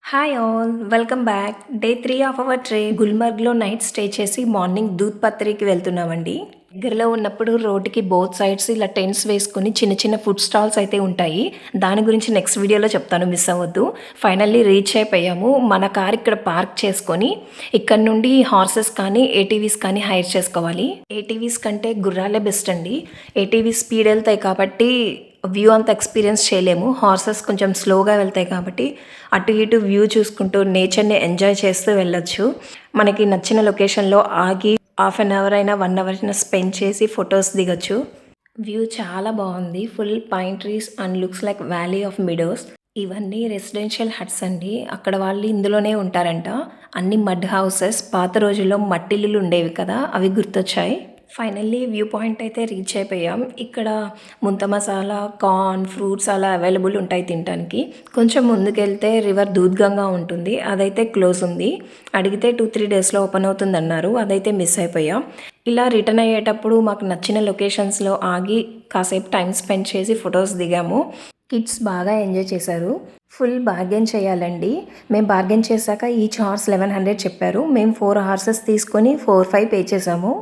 Hi all welcome back. Day 3 of our trip గుల్మర్గ్లో night stay చేసి morning దూద్ పత్రికి వెళ్తున్నామండి. దగ్గరలో ఉన్నప్పుడు రోడ్డుకి బోత్ సైడ్స్ ఇలా టెంట్స్ వేసుకుని చిన్న చిన్న ఫుడ్ స్టాల్స్ అయితే ఉంటాయి. దాని గురించి నెక్స్ట్ వీడియోలో చెప్తాను, మిస్ అవ్వద్దు. ఫైనల్లీ రీచ్ అయిపోయాము. మన కార్ ఇక్కడ పార్క్ చేసుకొని ఇక్కడ నుండి హార్సెస్ కానీ ఏటీవీస్ కానీ హైర్ చేసుకోవాలి. ఏటీవీస్ కంటే గుర్రాలే బెస్ట్ అండి. ఏటీవీస్ స్పీడ్ వెళ్తాయి కాబట్టి వ్యూ అంత ఎక్స్పీరియన్స్ చేయలేము. హార్సెస్ కొంచెం స్లోగా వెళ్తాయి కాబట్టి అటు ఇటు వ్యూ చూసుకుంటూ నేచర్ని ఎంజాయ్ చేస్తూ వెళ్ళొచ్చు. మనకి నచ్చిన లొకేషన్లో ఆగి హాఫ్ అన్ అవర్ అయినా 1 అవర్ అయినా స్పెండ్ చేసి ఫొటోస్ దిగొచ్చు. వ్యూ చాలా బాగుంది. Full pine trees and looks like valley of meadows. ఇవన్నీ రెసిడెన్షియల్ హట్స్ అండి. అక్కడ వాళ్ళు ఇందులోనే ఉంటారంట. అన్ని మడ్ హౌసెస్. పాత రోజుల్లో మట్టిల్లులు ఉండేవి కదా, అవి గుర్తొచ్చాయి. ఫైనల్లీ వ్యూ పాయింట్ అయితే రీచ్ అయిపోయాం. ఇక్కడ ముంత మసాలా, కార్న్, ఫ్రూట్స్ అలా అవైలబుల్ ఉంటాయి తినడానికి. కొంచెం ముందుకెళ్తే రివర్ దూద్గంగా ఉంటుంది, అదైతే క్లోజ్ ఉంది. అడిగితే 2-3 డేస్లో ఓపెన్ అవుతుంది అన్నారు, అదైతే మిస్ అయిపోయాం. ఇలా రిటర్న్ అయ్యేటప్పుడు మాకు నచ్చిన లొకేషన్స్లో ఆగి కాసేపు టైం స్పెండ్ చేసి ఫొటోస్ దిగాము. కిడ్స్ బాగా ఎంజాయ్ చేశారు. ఫుల్ బార్గెన్ చేయాలండి. మేము బార్గెన్ చేశాక ఈచ్ హార్స్ 1100 చెప్పారు. మేము 4 హార్సెస్ తీసుకొని 4-5 పే చేసాము.